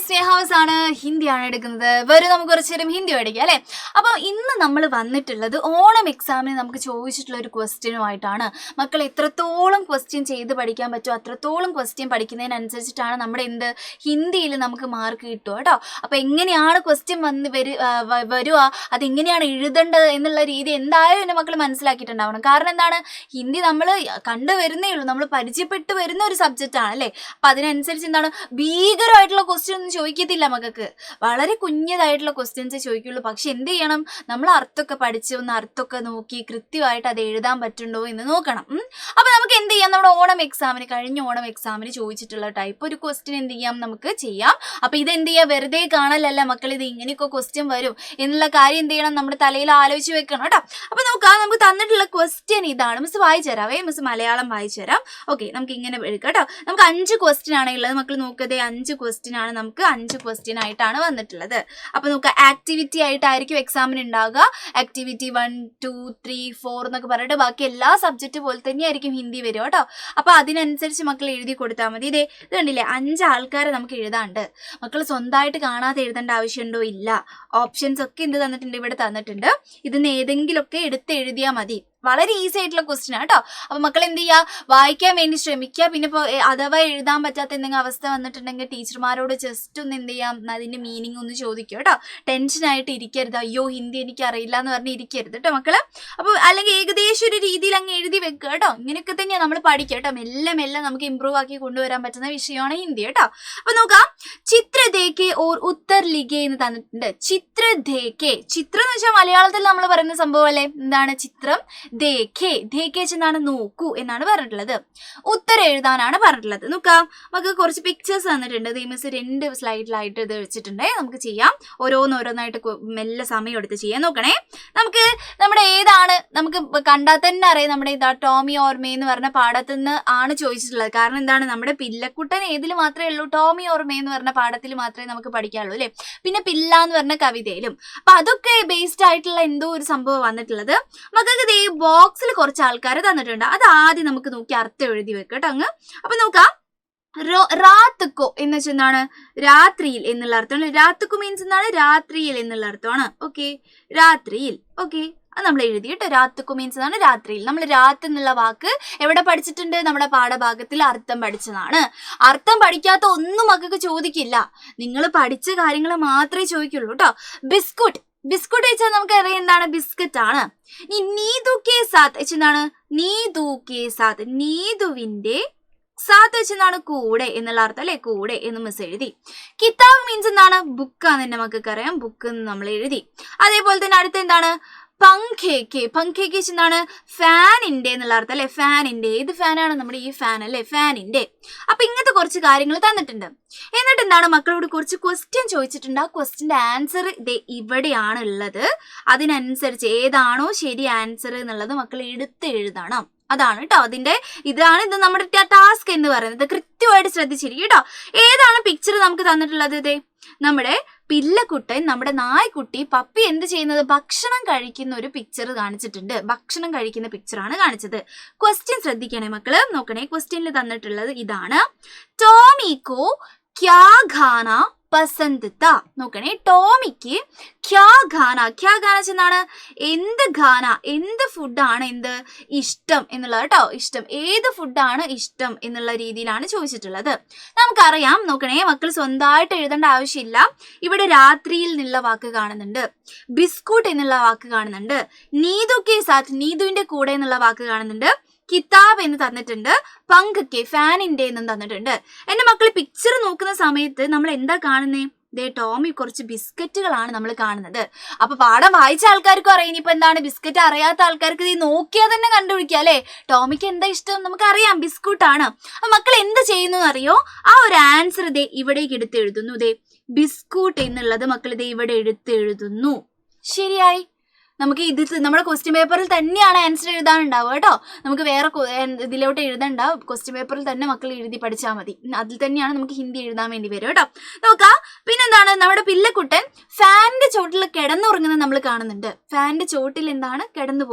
സ്നേഹാവസ് ആണ്, ഹിന്ദിയാണ് എടുക്കുന്നത്. വരും നമുക്ക് കുറച്ചു നേരം ഹിന്ദി പഠിക്കാം അല്ലേ. അപ്പോൾ ഇന്ന് നമ്മൾ വന്നിട്ടുള്ളത് ഓണം എക്സാമിന് നമുക്ക് ചോദിച്ചിട്ടുള്ള ഒരു ക്വസ്റ്റ്യനുമായിട്ടാണ്. മക്കൾ എത്രത്തോളം ക്വസ്റ്റ്യൻ ചെയ്ത് പഠിക്കാൻ പറ്റുമോ അത്രത്തോളം ക്വസ്റ്റ്യൻ പഠിക്കുന്നതിനനുസരിച്ചിട്ടാണ് നമ്മുടെ ഹിന്ദിയിൽ നമുക്ക് മാർക്ക് കിട്ടുക കേട്ടോ. അപ്പോൾ എങ്ങനെയാണ് ക്വസ്റ്റ്യൻ വരിക, അതെങ്ങനെയാണ് എഴുതേണ്ടത് എന്നുള്ള രീതി എന്തായാലും എൻ്റെ മക്കൾ മനസ്സിലാക്കിയിട്ടുണ്ടാവണം. കാരണം എന്താണ്, ഹിന്ദി നമ്മൾ കണ്ടുവരുന്നേ ഉള്ളൂ, നമ്മൾ പരിചയപ്പെട്ട് വരുന്ന ഒരു സബ്ജക്റ്റാണ് അല്ലേ. അപ്പം അതിനനുസരിച്ച് എന്താണ്, ഭീകരമായിട്ടുള്ള ക്വസ്റ്റ്യൻ ഒന്നും ചോദിക്കത്തില്ല മക്കൾക്ക്, വളരെ കുഞ്ഞതായിട്ടുള്ള ക്വസ്റ്റ്യൻസ് ചോദിക്കുള്ളൂ. പക്ഷെ എന്ത് ചെയ്യണം, നമ്മൾ അർത്ഥമൊക്കെ പഠിച്ച് ഒന്ന് അർത്ഥമൊക്കെ നോക്കി കൃത്യമായിട്ട് അത് എഴുതാൻ പറ്റുന്നുണ്ടോ എന്ന് നോക്കണം. അപ്പം നമുക്ക് എന്ത് ചെയ്യാം, നമ്മുടെ കഴിഞ്ഞ ഓണം എക്സാമിന് ചോദിച്ചിട്ടുള്ള ടൈപ്പ് ഒരു ക്വസ്റ്റ്യൻ എന്ത് ചെയ്യാം, നമുക്ക് ചെയ്യാം. അപ്പം ഇതെന്ത് ചെയ്യുക, വെറുതെ കാണലല്ല മക്കൾ, ഇത് ഇങ്ങനെയൊക്കെ ക്വസ്റ്റ്യൻ വരും എന്നുള്ള കാര്യം എന്ത് ചെയ്യണം, നമ്മുടെ തലയിൽ ആലോചിച്ച് വെക്കണം കേട്ടോ. അപ്പം നമുക്ക് തന്നിട്ടുള്ള ക്വസ്റ്റ്യൻ ഇതാണ്. മിസ് വായിച്ചു തരാവേ, മിസ് മലയാളം വായിച്ചു തരാം. ഓക്കെ, നമുക്ക് ഇങ്ങനെ എടുക്കാം കേട്ടോ. നമുക്ക് 5 ക്വസ്റ്റ്യൻ ആണ് ഉള്ളത് മക്കൾ. നോക്കതേ 5 ക്വസ്റ്റ്യൻ ആണ്, നമുക്ക് 5 ക്വസ്റ്റ്യൻ ആയിട്ടാണ് വന്നിട്ടുള്ളത്. അപ്പൊ നമുക്ക് ആക്ടിവിറ്റി ആയിട്ടായിരിക്കും എക്സാമിന് ഉണ്ടാകുക. ആക്ടിവിറ്റി 1, 2, 3, 4 എന്നൊക്കെ പറഞ്ഞിട്ട് ബാക്കി എല്ലാ സബ്ജക്റ്റ് പോലെ തന്നെയായിരിക്കും ഹിന്ദി വരിക കേട്ടോ. അപ്പൊ അതിനനുസരിച്ച് മക്കൾ എഴുതി കൊടുത്താൽ മതി. ഇത് കണ്ടില്ലേ, 5 ആൾക്കാരെ നമുക്ക് എഴുതാണ്ട്. മക്കൾ സ്വന്തമായിട്ട് കാണാതെ എഴുതേണ്ട ആവശ്യമുണ്ടോ? ഇല്ല. ഓപ്ഷൻസ് ഒക്കെ എന്ത് തന്നിട്ടുണ്ട്, ഇവിടെ തന്നിട്ടുണ്ട്. ഇതിന്ന് ഏതെങ്കിലുമൊക്കെ എടുത്ത് എഴുതിയാൽ മതി. വളരെ ഈസി ആയിട്ടുള്ള ക്വസ്റ്റ്യൻ ആട്ടോ. അപ്പൊ മക്കൾ എന്ത് ചെയ്യുക, വായിക്കാൻ വേണ്ടി ശ്രമിക്കുക. പിന്നെ ഇപ്പോൾ അഥവാ എഴുതാൻ പറ്റാത്ത എന്തെങ്കിലും അവസ്ഥ വന്നിട്ടുണ്ടെങ്കിൽ ടീച്ചർമാരോട് ജസ്റ്റ് ഒന്ന് എന്ത് ചെയ്യാം, അതിന്റെ മീനിങ് ഒന്ന് ചോദിക്കുക കേട്ടോ. ടെൻഷനായിട്ട് ഇരിക്കരുത്, അയ്യോ ഹിന്ദി എനിക്ക് അറിയില്ല എന്ന് പറഞ്ഞ് ഇരിക്കരുത് കേട്ടോ മക്കള്. അപ്പോൾ അല്ലെങ്കിൽ ഏകദേശം ഒരു രീതിയിൽ അങ്ങ് എഴുതി വെക്കുക കേട്ടോ. ഇങ്ങനെയൊക്കെ തന്നെയാണ് നമ്മൾ പഠിക്കുക കേട്ടോ. മെല്ലെ നമുക്ക് ഇമ്പ്രൂവ് ആക്കി കൊണ്ടുവരാൻ പറ്റുന്ന വിഷയമാണ് ഹിന്ദി കേട്ടോ. അപ്പൊ നോക്കാം, ചിത്ര ദേഖെ ഓർ ഉത്തർ ലിഖെ എന്ന് തന്നിട്ടുണ്ട്. ചിത്ര ദേഖെ, ചിത്രം എന്ന് വെച്ചാൽ മലയാളത്തിൽ നമ്മൾ പറയുന്ന സംഭവം അല്ലേ. എന്താണ് ചിത്രം? ദേഖേ എന്നാണ് നോക്കൂ എന്നാണ് പറഞ്ഞിട്ടുള്ളത്. ഉത്തരം എഴുതാനാണ് പറഞ്ഞിട്ടുള്ളത്. നോക്കാം, നമുക്ക് കുറച്ച് പിക്ചേഴ്സ് തന്നിട്ടുണ്ട്. മിസ് 2 സ്ലൈഡിലായിട്ട് ഇത് വെച്ചിട്ടുണ്ട്. നമുക്ക് ചെയ്യാം, ഓരോന്നായിട്ട് മെല്ലെ സമയം എടുത്ത് ചെയ്യാൻ നോക്കണേ. നമുക്ക് നമ്മുടെ നമുക്ക് കണ്ടാൽ തന്നെ അറിയാം, നമ്മുടെ ടോമി ഓർമേ എന്ന് പറഞ്ഞ പാഠത്തിൽ നിന്ന് ആണ് ചോദിച്ചിട്ടുള്ളത്. കാരണം എന്താണ്, നമ്മുടെ പില്ലക്കുട്ടൻ ഏതിൽ മാത്രമേ ഉള്ളൂ, ടോമി ഓർമേ എന്ന് പറഞ്ഞ പാഠത്തിൽ മാത്രമേ നമുക്ക് പഠിക്കാനുള്ളൂ അല്ലേ. പിന്നെ പില്ല എന്ന് പറഞ്ഞ കവിതയിലും. അപ്പൊ അതൊക്കെ ബേസ്ഡ് ആയിട്ടുള്ള എന്തോ ഒരു സംഭവം വന്നിട്ടുള്ളത്. മക്കൾക്ക് ബോക്സിൽ കുറച്ച് ആൾക്കാർ തന്നിട്ടുണ്ട്. അത് ആദ്യം നമുക്ക് നോക്കി അർത്ഥം എഴുതി വെക്കട്ടോ അങ്ങ്. അപ്പൊ നോക്കാം, റാത്തുക്കോ എന്ന് വെച്ചാൽ എന്താണ്, രാത്രിയിൽ എന്നുള്ള അർത്ഥമാണ്. രാത്തുക്കു മീൻസ് എന്താണ്, രാത്രിയിൽ എന്നുള്ള അർത്ഥമാണ്. ഓക്കെ, രാത്രിയിൽ. ഓക്കെ, അത് നമ്മൾ എഴുതി കേട്ടോ. രാത്തുക്കു മീൻസ് എന്താണ്, രാത്രിയിൽ. നമ്മൾ രാത്ത് എന്നുള്ള വാക്ക് എവിടെ പഠിച്ചിട്ടുണ്ട്, നമ്മുടെ പാഠഭാഗത്തിൽ അർത്ഥം പഠിച്ചതാണ്. അർത്ഥം പഠിക്കാത്ത ഒന്നും മക്കൾക്ക് ചോദിക്കില്ല, നിങ്ങൾ പഠിച്ച കാര്യങ്ങൾ മാത്രമേ ചോദിക്കുള്ളൂ കേട്ടോ. ബിസ്കുട്ട് വെച്ചാൽ നമുക്കറിയാം എന്താണ്, ബിസ്ക്കറ്റ് ആണ്. നീതു കെ സാത്ത് എന്താണ്, നീതുവിന്റെ സാത്ത് വെച്ചെന്താണ്, കൂടെ എന്നുള്ള അർത്ഥം അല്ലെ. കൂടെ എന്ന് മിസ് എഴുതി. കിതാബ് മീൻസ് എന്താണ്, ബുക്കാന്ന് തന്നെ മക്കൾക്ക് അറിയാം, ബുക്ക് എന്ന് നമ്മൾ എഴുതി. അതേപോലെ തന്നെ അടുത്ത എന്താണ്, പങ്കേക്ക് എന്താണ്, ഫാനിന്റെ എന്നുള്ള അർത്ഥം അല്ലെ. ഫാനിന്റെ, ഏത് ഫാനാണ്, നമ്മുടെ ഈ ഫാൻ അല്ലെ, ഫാനിന്റെ. അപ്പൊ ഇങ്ങനത്തെ കുറച്ച് കാര്യങ്ങൾ തന്നിട്ടുണ്ട്. എന്നിട്ട് എന്താണ്, മക്കളോട് കുറച്ച് ക്വസ്റ്റ്യൻ ചോദിച്ചിട്ടുണ്ട്. ആ ക്വസ്റ്റ്യന്റെ ആൻസർ ഇവിടെയാണ് ഉള്ളത്. അതിനനുസരിച്ച് ഏതാണോ ശരി ആൻസർ എന്നുള്ളത് മക്കൾ എടുത്ത് എഴുതണം. അതാണ് കേട്ടോ ഇത് നമ്മുടെ ടാസ്ക് എന്ന് പറയുന്നത്. കൃത്യമായിട്ട് ശ്രദ്ധിച്ചിരിക്കും കേട്ടോ. ഏതാണ് പിക്ചർ നമുക്ക് തന്നിട്ടുള്ളത്? നമ്മുടെ പില്ലക്കുട്ടൻ, നമ്മുടെ നായ്ക്കുട്ടി പപ്പി എന്ത് ചെയ്യുന്നത്, ഭക്ഷണം കഴിക്കുന്ന ഒരു പിക്ചർ കാണിച്ചിട്ടുണ്ട്. ഭക്ഷണം കഴിക്കുന്ന പിക്ചറാണ് കാണിച്ചത്. ക്വസ്റ്റ്യൻ ശ്രദ്ധിക്കണേ മക്കള്, നോക്കണേ. ക്വസ്റ്റ്യനിൽ തന്നിട്ടുള്ളത് ഇതാണ്, ടോമിക്കോ ക്യാ ഖാന പസന്ദ് താ. നോക്കണേ, ടോമിക്ക് ക്യാ ഖാന എന്താണ്, എന്ത് ഖാന, എന്ത് ഫുഡാണ് ഇഷ്ടം എന്നുള്ളത് കേട്ടോ. ഇഷ്ടം, ഏത് ഫുഡാണ് ഇഷ്ടം എന്നുള്ള രീതിയിലാണ് ചോദിച്ചിട്ടുള്ളത്. നമുക്കറിയാം, നോക്കണേ മക്കൾ, സ്വന്തമായിട്ട് എഴുതേണ്ട ആവശ്യമില്ല. ഇവിടെ രാത്രിയിൽ എന്നുള്ള വാക്ക് കാണുന്നുണ്ട്, ബിസ്കുട്ട് എന്നുള്ള വാക്ക് കാണുന്നുണ്ട്, നീതു കെ സാത്ത്, നീതുവിന്റെ കൂടെ എന്നുള്ള വാക്ക് കാണുന്നുണ്ട്, കിതാബ് എന്ന് തന്നിട്ടുണ്ട്, പങ്ക് ഫാനിന്റെ എന്നും തന്നിട്ടുണ്ട്. എന്റെ മക്കൾ പിക്ചർ നോക്കുന്ന സമയത്ത് നമ്മൾ എന്താ കാണുന്നേ, ടോമി കുറച്ച് ബിസ്ക്കറ്റുകളാണ് നമ്മൾ കാണുന്നത്. അപ്പൊ പാഠം വായിച്ച ആൾക്കാർക്കും അറിയാം. ഇനിയിപ്പോ എന്താണ്, ബിസ്ക്കറ്റ് അറിയാത്ത ആൾക്കാർക്ക് നോക്കിയാൽ തന്നെ കണ്ടുപിടിക്കാം അല്ലെ. ടോമിക്ക് എന്താ ഇഷ്ടം നമുക്കറിയാം, ബിസ്കുട്ടാണ്. അപ്പൊ മക്കൾ എന്ത് ചെയ്യുന്നു അറിയോ, ആ ഒരു ആൻസർ ഇവിടേക്ക് എടുത്ത് എഴുതുന്നു. ബിസ്കുട്ട് എന്നുള്ളത് മക്കൾ ഇവിടെ എടുത്ത് എഴുതുന്നു. ശരിയായി. നമുക്ക് നമ്മുടെ ക്വസ്റ്റ്യൻ പേപ്പറിൽ തന്നെയാണ് ആൻസർ എഴുതാനുണ്ടാവുക കേട്ടോ. നമുക്ക് വേറെ ഇതിലോട്ട് എഴുതണ്ട, ക്വസ്റ്റ്യൻ പേപ്പറിൽ തന്നെ മക്കൾ എഴുതി പഠിച്ചാൽ മതി. അതിൽ തന്നെയാണ് നമുക്ക് ഹിന്ദി എഴുതാൻ വേണ്ടി വരും കേട്ടോ. നോക്കാം, പിന്നെന്താണ്, നമ്മുടെ പില്ലക്കുട്ടൻ ഫാനിന്റെ ചോട്ടിൽ കിടന്നുറങ്ങുന്നത് നമ്മൾ കാണുന്നുണ്ട്. ഫാനിന്റെ ചോട്ടിൽ എന്താണ്,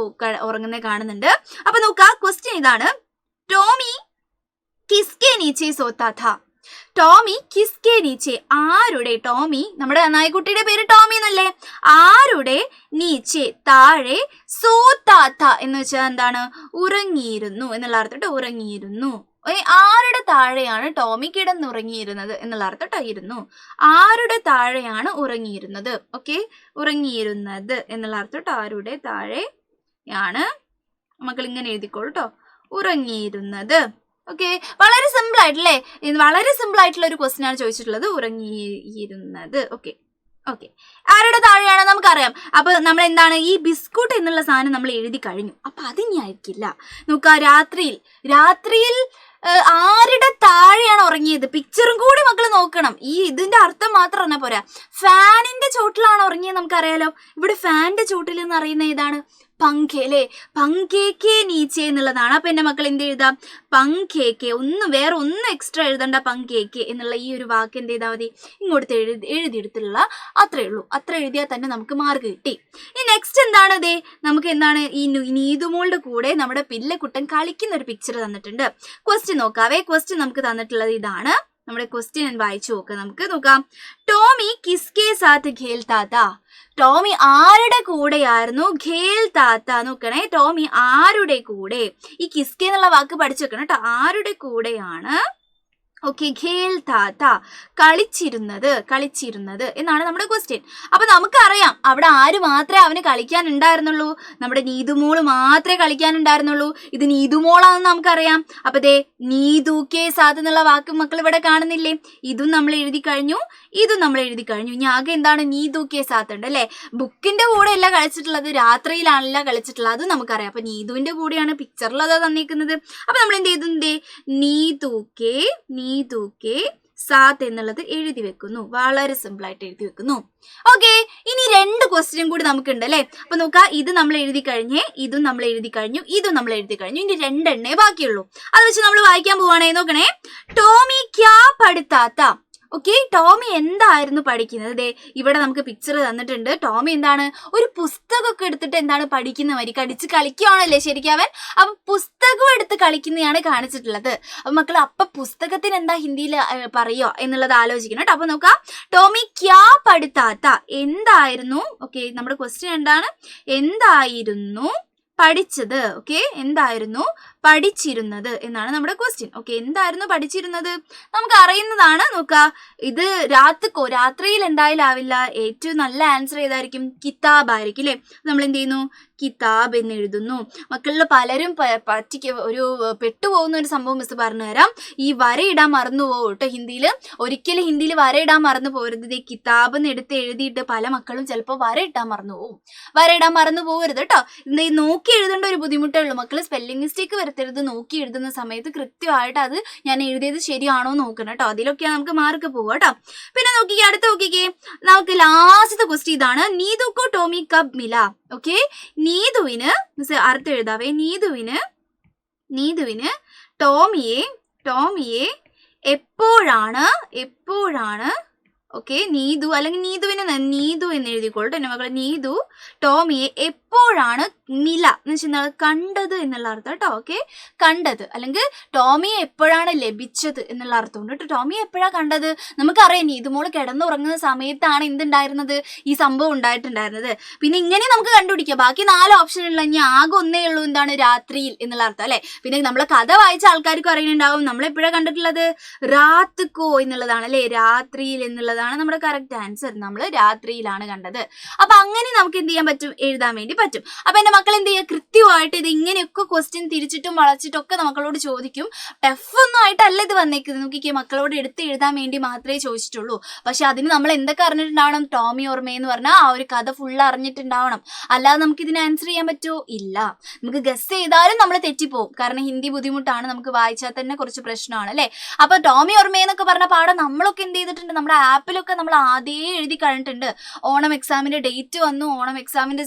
ഉറങ്ങുന്നത് കാണുന്നുണ്ട്. അപ്പൊ നോക്കാം, ക്വസ്റ്റ്യൻ ഇതാണ്, ടോമി കിസ്കെ നീച്ചെ സോത്താ ഥാ. ടോമി കിസ്കെ നീച്ചെ, ആരുടെ, ടോമി നമ്മുടെ നായ്ക്കുട്ടിയുടെ പേര് ടോമി എന്നല്ലേ, ആരുടെ നീച്ചെ താഴെ, സോത്താത്ത എന്ന് വെച്ചാൽ എന്താണ്, ഉറങ്ങിയിരുന്നു എന്നുള്ള അർത്ഥം, ഉറങ്ങിയിരുന്നു. ആരുടെ താഴെയാണ് ടോമി കിടന്നുറങ്ങിയിരുന്നത് എന്നുള്ള അർത്ഥം ഇരുന്നു. ആരുടെ താഴെയാണ് ഉറങ്ങിയിരുന്നത്, ഓക്കെ, ഉറങ്ങിയിരുന്നത് എന്നുള്ള അർത്ഥം ആരുടെ താഴെയാണ്, മക്കൾ ഇങ്ങനെ എഴുതിക്കോളൂ കേട്ടോ, ഉറങ്ങിയിരുന്നത്. ഓക്കെ, വളരെ സിമ്പിൾ ആയിട്ടല്ലേ, വളരെ സിമ്പിൾ ആയിട്ടുള്ള ഒരു ക്വസ്റ്റ്യൻ ആണ് ചോദിച്ചിട്ടുള്ളത്, ഉറങ്ങിയിരുന്നത്. ഓക്കെ ഓക്കെ, ആരുടെ താഴെയാണ് നമുക്കറിയാം. അപ്പൊ നമ്മൾ എന്താണ്, ഈ ബിസ്കൂട്ട് എന്നുള്ള സാധനം നമ്മൾ എഴുതി കഴിഞ്ഞു. അപ്പൊ അതിനി ആയിരിക്കില്ല, നോക്ക, രാത്രിയിൽ ആരുടെ താഴെയാണ് ഉറങ്ങിയത്, പിക്ചറും കൂടി മക്കൾ നോക്കണം. ഇതിന്റെ അർത്ഥം മാത്രം പറഞ്ഞാൽ പോരാ. ഫാനിന്റെ ചോട്ടിലാണ് ഉറങ്ങിയത് നമുക്കറിയാലോ. ഇവിടെ ഫാനിന്റെ ചോട്ടിൽ എന്ന് അറിയുന്ന ഏതാണ്, പങ്കെ അല്ലേ, പങ്കേക്കെ നീച്ചെ എന്നുള്ളതാണ്. അപ്പൊ എന്റെ മക്കൾ എന്ത് എഴുതാം, പങ്കേക്കെ, വേറെ ഒന്നും എക്സ്ട്രാ എഴുതണ്ട, പങ്കേക്കെ എന്നുള്ള ഈ ഒരു വാക്ക് എന്ത് ചെയ്താൽ മതി, ഇങ്ങോട്ട് എഴുതിയെടുത്തുള്ള അത്രേ ഉള്ളൂ. അത്ര എഴുതിയാൽ തന്നെ നമുക്ക് മാർക്ക് കിട്ടി. ഈ നെക്സ്റ്റ് എന്താണ്, നമുക്ക് എന്താണ്, ഈ നീതുമോളുടെ കൂടെ നമ്മുടെ പിള്ളക്കുട്ടൻ കളിക്കുന്ന ഒരു പിക്ചർ തന്നിട്ടുണ്ട്. ക്വസ്റ്റ്യൻ നോക്കാവേ. ക്വസ്റ്റ്യൻ നമുക്ക് തന്നിട്ടുള്ളത് ഇതാണ്. നമ്മുടെ ക്വസ്റ്റ്യൻ വായിച്ചു നോക്കാം. നമുക്ക് നോക്കാം. ടോമി കിസ്കെ സാത്ത് ഖേൽത്താത്ത, ടോമി ആരുടെ കൂടെയായിരുന്നു, ഖേൽത്താത്ത. നോക്കണേ, ടോമി ആരുടെ കൂടെ, ഈ കിസ്കെ എന്നുള്ള വാക്ക് പഠിച്ചു വെക്കണം കേട്ടോ, ആരുടെ കൂടെയാണ്, ഓക്കെ, ഖേൽത്താത്ത കളിച്ചിരുന്നത് എന്നാണ് നമ്മുടെ ക്വസ്റ്റ്യൻ. അപ്പൊ നമുക്കറിയാം അവിടെ ആര് മാത്രമേ അവന് കളിക്കാനുണ്ടായിരുന്നുള്ളൂ, നമ്മുടെ നീതുമോള് മാത്രമേ കളിക്കാനുണ്ടായിരുന്നുള്ളൂ. ഇത് നീതുമോളാണെന്ന് നമുക്കറിയാം. അപ്പൊ നീതുക്കെ സാത്ത് എന്നുള്ള വാക്ക് മക്കൾ ഇവിടെ കാണുന്നില്ലേ, ഇതും നമ്മൾ എഴുതി കഴിഞ്ഞു, ഇതും നമ്മൾ എഴുതി കഴിഞ്ഞു. ഇനി ആകെ എന്താണ്, നീതുക്കെ സാത്ത് ഉണ്ട് അല്ലെ. ബുക്കിന്റെ കൂടെ അല്ല കളിച്ചിട്ടുള്ളത്, രാത്രിയിലാണല്ല കളിച്ചിട്ടുള്ളത്, അത് നമുക്കറിയാം. അപ്പൊ നീതുവിന്റെ കൂടെയാണ് പിക്ചറിൽ അതാ തന്നിരിക്കുന്നത്. അപ്പൊ നമ്മൾ എന്ത് ചെയ്തു, നീതുക്കെ സാത്ത് എന്നുള്ളത് എഴുതി വെക്കുന്നു. വളരെ സിമ്പിൾ ആയിട്ട് എഴുതി വെക്കുന്നു. ഓക്കെ, ഇനി 2 ക്വസ്റ്റ്യൻ കൂടി നമുക്കുണ്ട് അല്ലെ. അപ്പൊ നോക്കാം, ഇത് നമ്മൾ എഴുതി കഴിഞ്ഞേ, ഇതും നമ്മൾ എഴുതി കഴിഞ്ഞു, ഇതും നമ്മൾ എഴുതി കഴിഞ്ഞു. ഇനി 2 എണ്ണേ ബാക്കിയുള്ളൂ. അത് വെച്ച് നമ്മൾ വായിക്കാൻ പോവാണേ. നോക്കണേ, ടോമി ക്യാ പഠിത്താത്ത, ഓക്കെ, ടോമി എന്തായിരുന്നു പഠിക്കുന്നത്. ഇവിടെ നമുക്ക് പിക്ചർ തന്നിട്ടുണ്ട്. ടോമി എന്താണ്, ഒരു പുസ്തകമൊക്കെ എടുത്തിട്ട് എന്താണ് പഠിക്കുന്ന മാതിരി കടിച്ച് കളിക്കുകയാണല്ലേ ശരിക്കും അവൻ. അപ്പൊ പുസ്തകം എടുത്ത് കളിക്കുന്നതാണ് കാണിച്ചിട്ടുള്ളത്. അപ്പൊ മക്കൾ, അപ്പൊ പുസ്തകത്തിന് എന്താ ഹിന്ദിയിൽ പറയോ എന്നുള്ളത് ആലോചിക്കണം കേട്ടോ. അപ്പൊ നോക്കാം, ടോമി ക്യാ പഠിത്താത്ത, എന്തായിരുന്നു, ഓക്കെ, നമ്മുടെ ക്വസ്റ്റ്യൻ എന്താണ്, എന്തായിരുന്നു പഠിച്ചത്, ഓക്കെ, എന്തായിരുന്നു പഠിച്ചിരുന്നത് എന്നാണ് നമ്മുടെ ക്വസ്റ്റ്യൻ. ഓക്കെ, എന്തായിരുന്നു പഠിച്ചിരുന്നത് നമുക്ക് അറിയുന്നതാണ്. നോക്കുക, ഇത് രാത്രിയിൽ എന്തായാലും ആവില്ല. ഏറ്റവും നല്ല ആൻസർ ഏതായിരിക്കും, കിതാബ് ആയിരിക്കും അല്ലേ. നമ്മൾ എന്ത് ചെയ്യുന്നു, കിതാബ് എന്ന് എഴുതുന്നു. മക്കളിൽ പലരും ഒരു പെട്ടുപോകുന്ന ഒരു സംഭവം മിസ് പറഞ്ഞു തരാം. ഈ വരയിടാൻ മറന്നു പോകും കേട്ടോ ഹിന്ദിയിൽ. ഒരിക്കലും ഹിന്ദിയിൽ വരയിടാൻ മറന്നു പോകരുത്. കിതാബ് എന്ന് എടുത്ത് എഴുതിയിട്ട് പല മക്കളും ചിലപ്പോൾ വരയിടാൻ മറന്നു പോകരുത് കേട്ടോ. നോക്കി എഴുതേണ്ട ഒരു ബുദ്ധിമുട്ടേ ഉള്ളൂ മക്കൾ. സ്പെല്ലിംഗ് മിസ്റ്റേക്ക് വരുത്തരുത്. നോക്കി എഴുതുന്ന സമയത്ത് കൃത്യമായിട്ട് അത് ഞാൻ എഴുതിയത് ശരിയാണോ നോക്കണം കേട്ടോ. അതിലൊക്കെയാണ് നമുക്ക് മാർക്ക് പോവുക കേട്ടോ. പിന്നെ നോക്കിക്കേ, നമുക്ക് ലാസ്റ്റത്തെ ക്വസ്റ്റ്യൻ ഇതാണ്. നീതുക്കോ ടോമി കബ് മില, ഓക്കെ, നീതുവിന് അർത്ഥം എഴുതാവേ. നീതുവിന് ടോമിയെ എപ്പോഴാണ്, ഓക്കെ, നീതു അല്ലെങ്കിൽ നീതു എന്ന് എഴുതിക്കോളൂ എന്റെ മക്കളെ. നീതു ടോമിയെ എപ്പോഴാണ് മില എന്ന് വെച്ചാൽ കണ്ടത് എന്നുള്ള അർത്ഥം കേട്ടോ. ഓക്കെ, കണ്ടത് അല്ലെങ്കിൽ ടോമിയെ എപ്പോഴാണ് ലഭിച്ചത് എന്നുള്ള അർത്ഥം ഉണ്ട് കേട്ടോ. ടോമിയെ എപ്പോഴാണ് കണ്ടത് നമുക്കറിയാം. നീതുമോള് കിടന്നുറങ്ങുന്ന സമയത്താണ് എന്തുണ്ടായിരുന്നത്, ഈ സംഭവം ഉണ്ടായിട്ടുണ്ടായിരുന്നത്. പിന്നെ ഇങ്ങനെ നമുക്ക് കണ്ടുപിടിക്കാം. ബാക്കി 4 ഓപ്ഷൻ ഉള്ള, ഇനി ആകെ ഒന്നേ ഉള്ളൂ, എന്താണ്, രാത്രിയിൽ എന്നുള്ള അർത്ഥം അല്ലെ. പിന്നെ നമ്മളെ കഥ വായിച്ച ആൾക്കാർക്കും അറിയുന്നുണ്ടാവും നമ്മളെപ്പോഴാണ് കണ്ടിട്ടുള്ളത്, രാത്രിക്കോ എന്നുള്ളതാണ് അല്ലെ. രാത്രിയിൽ എന്നുള്ളതാണ് നമ്മുടെ കറക്റ്റ് ആൻസർ. നമ്മൾ രാത്രിയിലാണ് കണ്ടത്. അപ്പൊ അങ്ങനെ നമുക്ക് എന്ത് ചെയ്യാൻ പറ്റും, എഴുതാൻ വേണ്ടി പറ്റും. അപ്പൊ എന്റെ മക്കൾ എന്ത് ചെയ്യുക, കൃത്യമായിട്ട് ഇത് ഇങ്ങനെയൊക്കെ ക്വസ്റ്റ്യൻ തിരിച്ചിട്ടും വളച്ചിട്ടും ഒക്കെ നമ്മളോട് ചോദിക്കും. ടഫ് ഒന്നും ആയിട്ടല്ല ഇത് വന്നേക്കുന്നത്. നോക്കിക്കേ, മക്കളോട് എടുത്ത് എഴുതാൻ വേണ്ടി മാത്രമേ ചോദിച്ചിട്ടുള്ളൂ. പക്ഷെ അതിന് നമ്മൾ എന്തൊക്കെ അറിഞ്ഞിട്ടുണ്ടാവണം, ടോമി ഓർമ്മ എന്ന് പറഞ്ഞാൽ ആ ഒരു കഥ ഫുള്ള് അറിഞ്ഞിട്ടുണ്ടാവണം. അല്ലാതെ നമുക്ക് ഇതിന് ആൻസർ ചെയ്യാൻ പറ്റുമോ, ഇല്ല. നമുക്ക് ഗസ് ചെയ്താലും നമ്മൾ തെറ്റിപ്പോവും. കാരണം ഹിന്ദി ബുദ്ധിമുട്ടാണ്, നമുക്ക് വായിച്ചാൽ തന്നെ കുറച്ച് പ്രശ്നമാണ് അല്ലെ. അപ്പൊ ടോമി ഓർമ്മ എന്നൊക്കെ പറഞ്ഞ പാഠം നമ്മളൊക്കെ എന്ത് ചെയ്തിട്ടുണ്ട്, നമ്മുടെ ആപ്പിലൊക്കെ നമ്മൾ ആദ്യമേ എഴുതി കഴിഞ്ഞിട്ടുണ്ട്. ഓണം എക്സാമിന്റെ ഡേറ്റ് വന്നു, ഓണം എക്സാമിന്റെ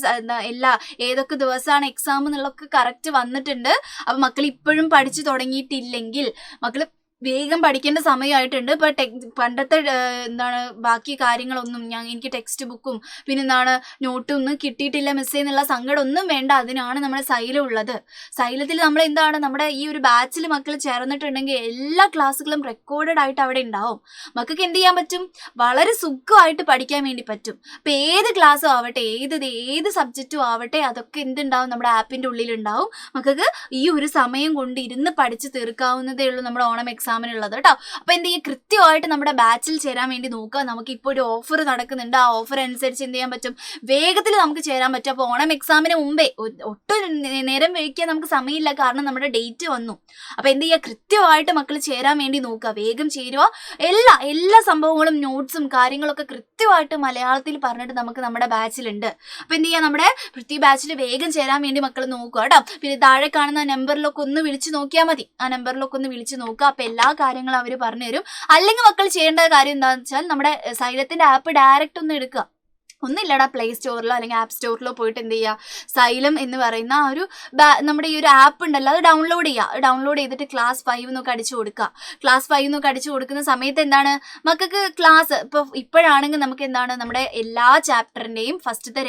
ഏതൊക്കെ ദിവസമാണ് എക്സാം എന്നുള്ളതൊക്കെ കറക്റ്റ് വന്നിട്ടുണ്ട്. അപ്പൊ മക്കൾ ഇപ്പോഴും പഠിച്ചു തുടങ്ങിയിട്ടില്ലെങ്കിൽ മക്കൾ വേഗം പഠിക്കേണ്ട സമയമായിട്ടുണ്ട്. ഇപ്പൊ പണ്ടത്തെ എന്താണ് ബാക്കി കാര്യങ്ങളൊന്നും എനിക്ക് ടെക്സ്റ്റ് ബുക്കും പിന്നെന്താണ് നോട്ടും ഒന്നും കിട്ടിയിട്ടില്ല മിസ്സേ എന്നുള്ള സങ്കടം ഒന്നും വേണ്ട. അതിനാണ് നമ്മുടെ സൈലം ഉള്ളത്. സൈലത്തിൽ നമ്മൾ എന്താണ് നമ്മുടെ ഈ ഒരു ബാച്ചിൽ മക്കൾ ചേർന്നിട്ടുണ്ടെങ്കിൽ എല്ലാ ക്ലാസ്സുകളും റെക്കോർഡഡ് ആയിട്ട് അവിടെ ഉണ്ടാവും. മക്കൾക്ക് എന്ത് ചെയ്യാൻ പറ്റും? വളരെ സുഖമായിട്ട് പഠിക്കാൻ വേണ്ടി പറ്റും. ഇപ്പൊ ഏത് ക്ലാസ്സും ആവട്ടെ, ഏത് സബ്ജക്റ്റും ആവട്ടെ, അതൊക്കെ എന്തുണ്ടാവും? നമ്മുടെ ആപ്പിന്റെ ഉള്ളിലുണ്ടാവും. മക്കൾക്ക് ഈ ഒരു സമയം കൊണ്ട് ഇരുന്ന് പഠിച്ച് തീർക്കാവുന്നതേ ഉള്ളൂ നമ്മുടെ ഓണം എക്സാമിനുള്ളത് കേട്ടോ. അപ്പൊ എന്ത് ചെയ്യുക? കൃത്യമായിട്ട് നമ്മുടെ ബാച്ചിൽ ചേരാൻ വേണ്ടി നോക്കുക. നമുക്ക് ഇപ്പോൾ ഒരു ഓഫർ നടക്കുന്നുണ്ട്. ആ ഓഫർ അനുസരിച്ച് എന്ത് ചെയ്യാൻ പറ്റും? വേഗത്തിൽ നമുക്ക് ചേരാൻ പറ്റും. അപ്പോൾ ഓണം എക്സാമിന് മുമ്പേ ഒട്ടും നേരം വൈകിക്കാൻ നമുക്ക് സമയമില്ല, കാരണം നമ്മുടെ ഡേറ്റ് വന്നു. അപ്പൊ എന്ത് ചെയ്യുക? കൃത്യമായിട്ട് മക്കൾ ചേരാൻ വേണ്ടി നോക്കുക. വേഗം ചേരുക. എല്ലാ സംഭവങ്ങളും നോട്ട്സും കാര്യങ്ങളൊക്കെ കൃത്യമായിട്ട് മലയാളത്തിൽ പറഞ്ഞിട്ട് നമുക്ക് നമ്മുടെ ബാച്ചിലുണ്ട്. അപ്പൊ എന്ത് ചെയ്യുക? നമ്മുടെ പൃഥ്വി ബാച്ചിൽ വേഗം ചേരാൻ വേണ്ടി മക്കൾ നോക്കുക കേട്ടോ. പിന്നെ താഴെ കാണുന്ന നമ്പറിലൊക്കെ ഒന്ന് വിളിച്ചു നോക്കിയാൽ മതി. ആ നമ്പറിലൊക്കെ ഒന്ന് വിളിച്ചു നോക്കുക. അപ്പൊ എല്ലാ കാര്യങ്ങളും അവർ പറഞ്ഞുതരും. അല്ലെങ്കിൽ മക്കൾ ചെയ്യേണ്ട കാര്യം എന്താണെന്ന് വെച്ചാൽ നമ്മുടെ സൈലത്തിന്റെ ആപ്പ് ഡയറക്റ്റ് ഒന്ന് എടുക്കുക. ഒന്നില്ലടാ, പ്ലേ സ്റ്റോറിലോ അല്ലെങ്കിൽ ആപ്പ് സ്റ്റോറിലോ പോയിട്ട് എന്ത് ചെയ്യുക? സൈലം എന്ന് പറയുന്ന ആ ഒരു നമ്മുടെ ഈ ഒരു ആപ്പ് ഉണ്ടല്ലോ, അത് ഡൗൺലോഡ് ചെയ്യുക. ഡൗൺലോഡ് ചെയ്തിട്ട് ക്ലാസ് 5 എന്നൊക്കെ അടിച്ചു കൊടുക്കുക. ക്ലാസ് 5 എന്നൊക്കെ അടിച്ചു കൊടുക്കുന്ന സമയത്ത് എന്താണ് മക്കൾക്ക് ക്ലാസ് ഇപ്പോഴാണെങ്കിൽ നമുക്ക് എന്താണ് നമ്മുടെ എല്ലാ ചാപ്റ്ററിന്റെയും ഫസ്റ്റത്തെ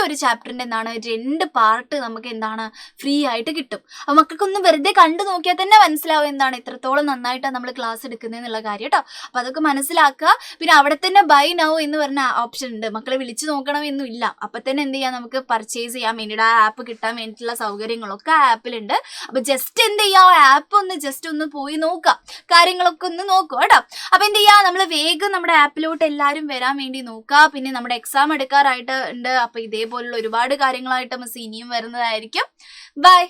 ഒരു ചാപ്റ്ററിന്റെ എന്താണ് 2 പാർട്ട് നമുക്ക് എന്താണ് ഫ്രീ ആയിട്ട് കിട്ടും. അപ്പൊ മക്കൾക്കൊന്ന് വെറുതെ കണ്ടു നോക്കിയാൽ തന്നെ മനസ്സിലാവും എന്താണ് എത്രത്തോളം നന്നായിട്ടാണ് നമ്മൾ ക്ലാസ് എടുക്കുന്നതെന്നുള്ള കാര്യം കേട്ടോ. അപ്പൊ അതൊക്കെ മനസ്സിലാക്കുക. പിന്നെ അവിടെ തന്നെ ബൈ നൗ എന്ന് പറഞ്ഞ ഓപ്ഷൻ ഉണ്ട്. മക്കളെ വിളിച്ചു നോക്കണമെന്നും ഇല്ല. അപ്പൊ തന്നെ എന്ത് ചെയ്യാം? നമുക്ക് പർച്ചേസ് ചെയ്യാൻ വേണ്ടിയിട്ട് ആ ആപ്പ് കിട്ടാൻ വേണ്ടിയിട്ടുള്ള സൗകര്യങ്ങളൊക്കെ ആ ആപ്പിലുണ്ട്. അപ്പൊ ജസ്റ്റ് എന്ത് ചെയ്യാം? ആ ആപ്പ് ഒന്ന് പോയി നോക്കുക. കാര്യങ്ങളൊക്കെ ഒന്ന് നോക്കുക കേട്ടോ. അപ്പൊ എന്ത് ചെയ്യാം? നമ്മൾ വേഗം നമ്മുടെ ആപ്പിലോട്ട് എല്ലാവരും വരാൻ വേണ്ടി നോക്കുക. പിന്നെ നമ്മുടെ എക്സാം എടുക്കാറായിട്ട് ഉണ്ട്. അപ്പൊ ഇതേപോലുള്ള ഒരുപാട് കാര്യങ്ങളായിട്ട് മിസ് ഇനിയും വരുന്നതായിരിക്കും. ബൈ.